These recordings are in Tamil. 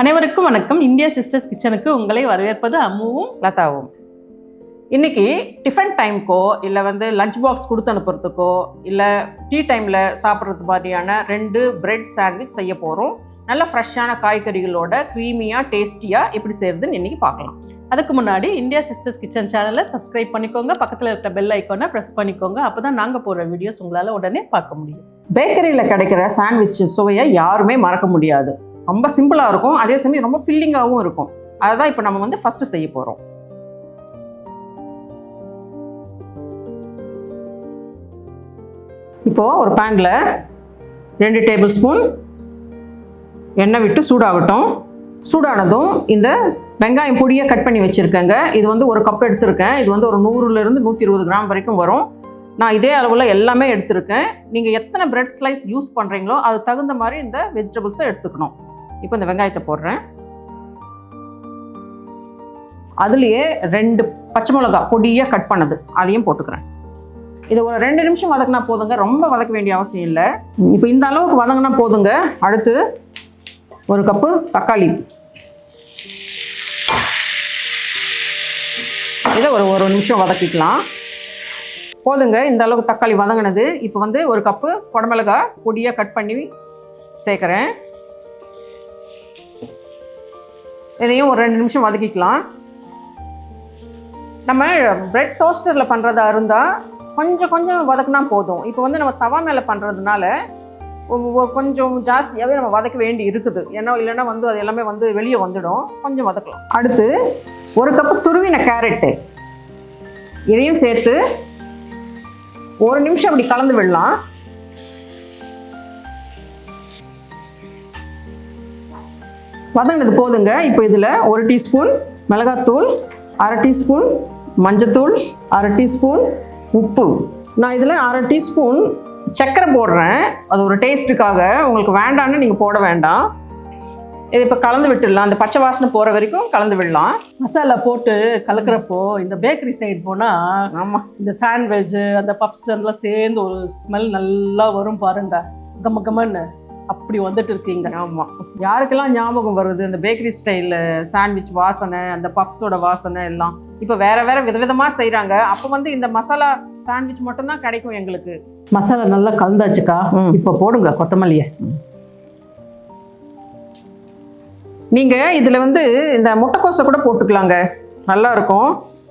அனைவருக்கும் வணக்கம். இந்தியா சிஸ்டர்ஸ் கிச்சனுக்கு உங்களை வரவேற்பது அம்முவும் லதாவும். இன்றைக்கி டிஃபன் டைமுக்கோ இல்லை லஞ்ச் பாக்ஸ் கொடுத்து அனுப்புறதுக்கோ இல்லை டீ டைமில் சாப்பிட்றது மாதிரியான 2 பிரெட் சாண்ட்விச் செய்ய போகிறோம். நல்ல ஃப்ரெஷ்ஷான காய்கறிகளோட க்ரீமியாக டேஸ்டியாக எப்படி செய்கிறதுன்னு இன்றைக்கி பார்க்கலாம். அதுக்கு முன்னாடி இந்தியா சிஸ்டர்ஸ் கிச்சன் சேனலை சப்ஸ்கிரைப் பண்ணிக்கோங்க, பக்கத்தில் இருக்கிற பெல் ஐக்கானை ப்ரெஸ் பண்ணிக்கோங்க. அப்போ தான் நாங்கள் போடுற வீடியோஸ் உங்களால் உடனே பார்க்க முடியும். பேக்கரியில் கிடைக்கிற சாண்ட்விச் சுவையை யாருமே மறக்க முடியாது. ரொம்ப சிம்பிளாக இருக்கும், அதே சமயம் ரொம்ப ஃபில்லிங்காகவும் இருக்கும். அதை தான் இப்போ நம்ம ஃபஸ்ட்டு செய்ய போகிறோம். இப்போது ஒரு பேனில் 2 டேபிள் ஸ்பூன் எண்ணெய் விட்டு சூடாகட்டும். சூடானதும் இந்த வெங்காயம் பொடியை கட் பண்ணி வச்சுருக்கேங்க. இது ஒரு கப் எடுத்திருக்கேன். இது ஒரு 100லேருந்து 120 கிராம் வரைக்கும் வரும். நான் இதே அளவில் எல்லாமே எடுத்திருக்கேன். நீங்கள் எத்தனை பிரெட் ஸ்லைஸ் யூஸ் பண்ணுறீங்களோ அது தகுந்த மாதிரி இந்த வெஜிடபிள்ஸை எடுத்துக்கணும். இப்போ இந்த வெங்காயத்தை போடுறேன். அதுலேயே 2 பச்சை மிளகா பொடியாக கட் பண்ணது அதையும் போட்டுக்கிறேன். இது ஒரு 2 நிமிஷம் வதக்கினா போதுங்க, ரொம்ப வதக்க வேண்டிய அவசியம் இல்லை. இப்போ இந்த அளவுக்கு வதங்கினா போதுங்க. அடுத்து 1 கப்பு தக்காளி, இதை ஒரு நிமிஷம் வதக்கிக்கலாம். போதுங்க, இந்த அளவுக்கு தக்காளி வதங்கினது. இப்போ 1 கப்பு குடமிளகா பொடியாக கட் பண்ணி சேர்க்குறேன். இதையும் ஒரு 2 நிமிஷம் வதக்கிக்கலாம். நம்ம பிரெட் டோஸ்டரில் பண்ணுறதா இருந்தால் கொஞ்சம் வதக்குனா போதும். இப்போ நம்ம தவா மேலே பண்ணுறதுனால கொஞ்சம் ஜாஸ்தியாகவே நம்ம வதக்க வேண்டி இருக்குது. இல்லைன்னா அது எல்லாமே வெளியே வந்துடும். கொஞ்சம் வதக்கலாம். அடுத்து 1 கப்பு துருவின கேரட்டு, இதையும் சேர்த்து 1 நிமிஷம் அப்படி கலந்து விடலாம். வதங்கினது போதுங்க. இப்போ இதில் 1 டீஸ்பூன் மிளகாத்தூள், 1/2 டீஸ்பூன் மஞ்சத்தூள், 1/2 டீஸ்பூன் உப்பு. நான் இதில் 1/2 டீஸ்பூன் சர்க்கரை போடுறேன். அது ஒரு டேஸ்ட்டுக்காக. உங்களுக்கு வேண்டான்னு நீங்கள் போட வேண்டாம். இது இப்போ கலந்து விட்டுடலாம். அந்த பச்சை வாசனை போகிற வரைக்கும் கலந்து விடலாம். மசாலா போட்டு கலக்கிறப்போ இந்த பேக்கரி சைடு போனால் ஆமாம், இந்த சாண்ட்விச் அந்த பப்ஸ் எல்லாம் சேர்ந்து ஒரு ஸ்மெல் நல்லா வரும் பாருங்க. கம்மன்னு அப்படி வந்துட்டு இருக்கீங்க. ஆமாம், யாருக்கெல்லாம் ஞாபகம் வருது இந்த பேக்கரி ஸ்டைலில் சாண்ட்விச் வாசனை, அந்த பப்ஸோட வாசனை எல்லாம். இப்போ வேறு விதவிதமாக செய்கிறாங்க. அப்போ இந்த மசாலா சாண்ட்விச் மட்டும்தான் கிடைக்கும் எங்களுக்கு. மசாலா நல்லா கலந்தாச்சுக்கா. இப்போ போடுங்க கொத்தமல்லியை. நீங்கள் இதில் இந்த முட்டைக்கோஸை கூட போட்டுக்கலாங்க, நல்லா இருக்கும்.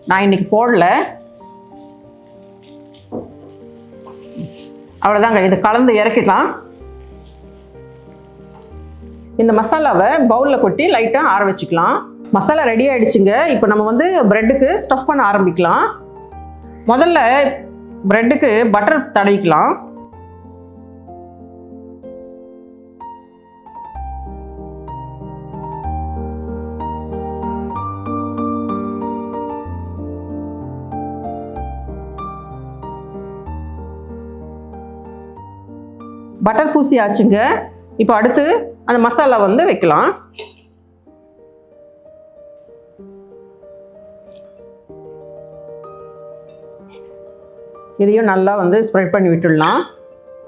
நான் இன்னைக்கு போடல. அவ்வளோதாங்க, இது கலந்து இறக்கிடலாம். இந்த மசாலாவை பவுலில் கொட்டி லைட்டாக ஆற வச்சுக்கலாம். மசாலா ரெடி ஆகிடுச்சுங்க. இப்போ நம்ம ப்ரெட்டுக்கு ஸ்டஃப் பண்ண ஆரம்பிக்கலாம். முதல்ல ப்ரெட்டுக்கு பட்டர் தடவிக்கலாம். பட்டர் பூசி ஆச்சுங்க. இப்போ அடுத்து அந்த மசாலா வைக்கலாம். இதையும் நல்லா ஸ்ப்ரெட் பண்ணி விட்டுடலாம்.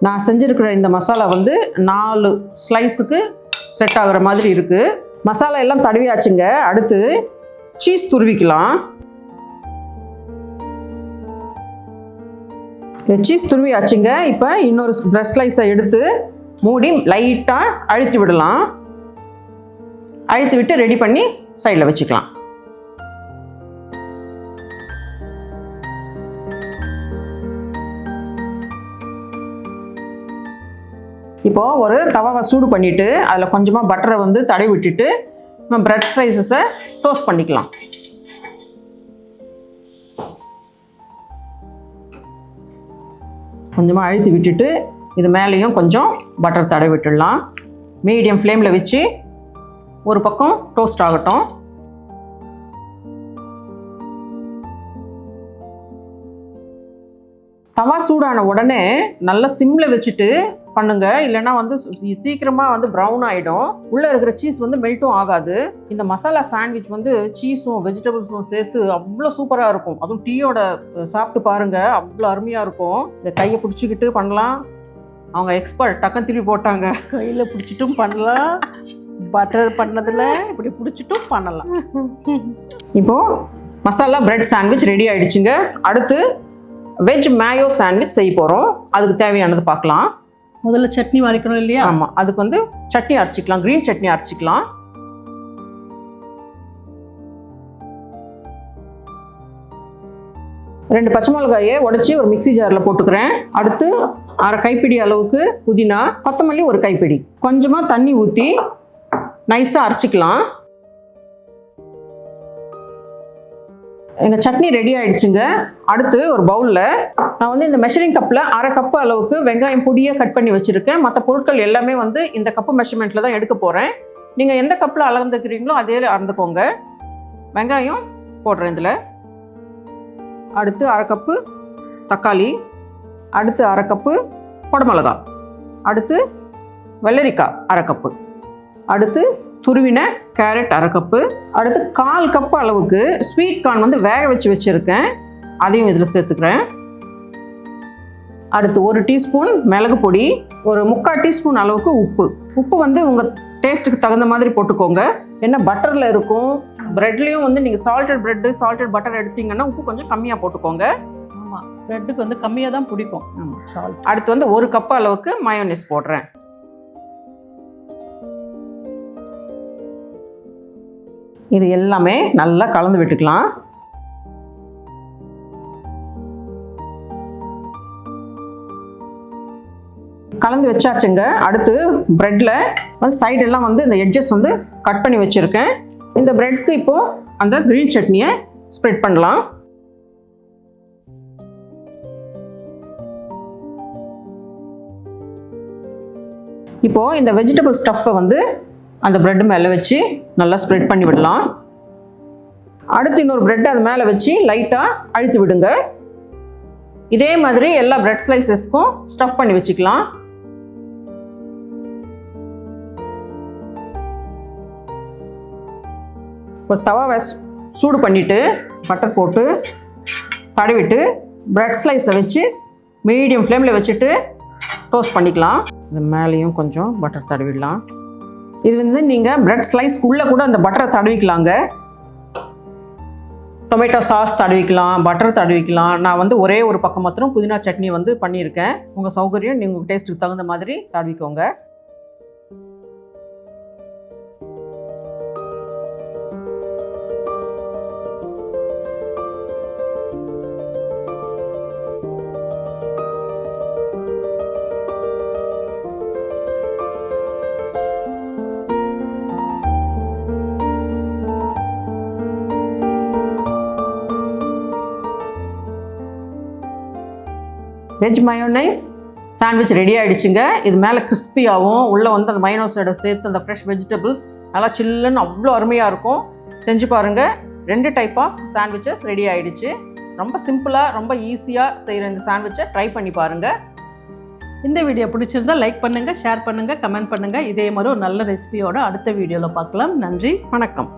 நான் செஞ்சுருக்கிற இந்த மசாலா 4 ஸ்லைஸுக்கு செட் ஆகிற மாதிரி இருக்குது. மசாலா எல்லாம் தடவியாச்சுங்க. அடுத்து சீஸ் துருவிக்கலாம். சீஸ் துருவியாச்சுங்க. இப்போ இன்னொரு பிரெட் ஸ்லைஸை எடுத்து மூடி லைட்டாக அழுத்தி விடலாம். அழுத்தி விட்டு ரெடி பண்ணி சைடில் வச்சுக்கலாம். இப்போது ஒரு தவாவை சூடு பண்ணிவிட்டு அதில் கொஞ்சமாக பட்டரை தடவி விட்டுட்டு நம்ம பிரெட் ஸ்லைஸஸை டோஸ்ட் பண்ணிக்கலாம். கொஞ்சமாக அழுத்தி விட்டுட்டு இது மேலேயும் கொஞ்சம் பட்டர் தடவி விட்டுடலாம். மீடியம் ஃப்ளேமில் வச்சு ஒரு பக்கம் டோஸ்ட் ஆகட்டும். தவா சூடான உடனே நல்லா சிம்மில் வச்சுட்டு பண்ணுங்க, இல்லைன்னா சீக்கிரமாக ப்ரௌன் ஆகிடும். உள்ளே இருக்கிற சீஸ் மெல்ட்டும் ஆகாது. இந்த மசாலா சாண்ட்விச் சீஸும் வெஜிடபிள்ஸும் சேர்த்து அவ்வளோ சூப்பராக இருக்கும். அதுவும் டீயோட சாப்பிட்டு பாருங்கள், அவ்வளோ அருமையாக இருக்கும். இந்த கையை பிடிச்சிக்கிட்டு பண்ணலாம். அவங்க எக்ஸ்பர்ட் டக்குன்னு திருப்பி போட்டாங்க. கையில் பிடிச்சிட்டும் பண்ணலாம், பட்டர் பண்ணதில் இப்படி பிடிச்சிட்டும் பண்ணலாம். இப்போது மசாலா பிரெட் சாண்ட்விச் ரெடி ஆகிடுச்சுங்க. அடுத்து வெஜ் மேயோ சாண்ட்விச் செய்ய போகிறோம். அதுக்கு தேவையானது பார்க்கலாம். முதல்ல சட்னி வரைக்கணும் இல்லையா? ஆமாம், அதுக்கு வந்து சட்னி அரைச்சிக்கலாம், க்ரீன் சட்னி அரைச்சிக்கலாம். ரெண்டு பச்சை மிளகாயை உடச்சி ஒரு மிக்ஸி ஜாரில் போட்டுக்கிறேன். அடுத்து அரை கைப்பிடி அளவுக்கு புதினா, கொத்தமல்லி ஒரு கைப்பிடி, கொஞ்சமாக தண்ணி ஊற்றி நைஸாக அரைச்சிக்கலாம். எங்கள் சட்னி ரெடி ஆகிடுச்சுங்க. அடுத்து ஒரு பவுலில் நான் வந்து இந்த மெஷரிங் கப்பில் அரை கப்பு அளவுக்கு வெங்காயம் பொடியாக கட் பண்ணி வச்சுருக்கேன். மற்ற பொருட்கள் எல்லாமே வந்து இந்த கப்பு மெஷர்மெண்ட்டில் தான் எடுக்க போகிறேன். நீங்கள் எந்த கப்பில் அளந்துக்கிறீங்களோ அதே அளந்துக்கோங்க. வெங்காயம் போடுறேன் இதில். அடுத்து அரை கப்பு தக்காளி, அடுத்து அரை கப்பு குடமிளகா, அடுத்து வெள்ளரிக்காய் அரை கப்பு, அடுத்து துருவின கேரட் அரை கப்பு, அடுத்து 1/4 கப்பு அளவுக்கு ஸ்வீட் கார்ன் வந்து வேக வச்சுருக்கேன், அதையும் இதில் சேர்த்துக்கிறேன். அடுத்து 1 டீஸ்பூன் மிளகு பொடி, ஒரு 3/4 டீஸ்பூன் அளவுக்கு உப்பு வந்து உங்கள் டேஸ்ட்டுக்கு தகுந்த மாதிரி போட்டுக்கோங்க. ஏன்னா பட்டரில் இருக்கும், ப்ரெட்லேயும் வந்து நீங்கள் சால்டட் ப்ரெட்டு சால்டட் பட்டர் எடுத்தீங்கன்னா உப்பு கொஞ்சம் கம்மியாக போட்டுக்கோங்க. ஆமாம், ப்ரெட்டுக்கு வந்து கம்மியாக தான் பிடிக்கும். சால்ட். அடுத்து வந்து 1 கப் அளவுக்கு மயோனீஸ் போடுறேன். இது எல்லாமே நல்லா கலந்து விட்டுக்கலாம். கலந்து வச்சாச்சுங்க. அடுத்து ப்ரெட்டில் வந்து சைடெல்லாம் வந்து இந்த எட்ஜஸ் வந்து கட் பண்ணி வச்சுருக்கேன். இந்த ப்ரெட்க்கு இப்போது அந்த க்ரீன் சட்னியை ஸ்ப்ரெட் பண்ணலாம். இப்போது இந்த வெஜிடபிள் ஸ்டஃப்பை வந்து அந்த ப்ரெட்டு மேலே வச்சு நல்லா ஸ்ப்ரெட் பண்ணி விடலாம். அடுத்து இன்னொரு ப்ரெட்டை அது மேலே வச்சு லைட்டாக அழுத்தி விடுங்க. இதே மாதிரி எல்லா ப்ரெட் ஸ்லைசஸ்க்கும் ஸ்டஃப் பண்ணி வச்சுக்கலாம். ஒரு தவாவை சூடு பண்ணிவிட்டு பட்டர் போட்டு தடவிட்டு ப்ரெட் ஸ்லைஸை வச்சு மீடியம் ஃப்ளேமில் வச்சுட்டு டோஸ்ட் பண்ணிக்கலாம். இது மேலேயும் கொஞ்சம் பட்டர் தடவிடலாம். இது வந்து நீங்கள் ப்ரெட் ஸ்லைஸ்க்குள்ளே கூட அந்த பட்டரை தடவிக்கலாங்க. டொமேட்டோ சாஸ் தடவிக்கலாம், பட்டர் தடவிக்கலாம். நான் வந்து ஒரே ஒரு பக்கம் மாத்திரம் புதினா சட்னி வந்து பண்ணியிருக்கேன். உங்கள் சௌகரியம், நீங்கள் உங்கள் டேஸ்ட்டுக்கு தகுந்த மாதிரி தடவிக்கோங்க. வெஜ் மயோனைஸ் சாண்ட்விச் ரெடி ஆகிடுச்சுங்க. இது மேலே கிறிஸ்பியாகவும் உள்ளே வந்து அந்த மயோனைஸோட சேர்த்து அந்த ஃப்ரெஷ் வெஜிடபிள்ஸ் நல்லா சில்லுன்னு அவ்வளோ அருமையாக இருக்கும். செஞ்சு பாருங்கள். 2 டைப் ஆஃப் சாண்ட்விச்சஸ் ரெடி ஆகிடுச்சு. ரொம்ப சிம்பிளாக ரொம்ப ஈஸியாக செய்கிற இந்த சாண்ட்விச்சை ட்ரை பண்ணி பாருங்கள். இந்த வீடியோ பிடிச்சிருந்தால் லைக் பண்ணுங்கள், ஷேர் பண்ணுங்கள், கமெண்ட் பண்ணுங்கள். இதே மாதிரி ஒரு நல்ல ரெசிபியோட அடுத்த வீடியோவில் பார்க்கலாம். நன்றி, வணக்கம்.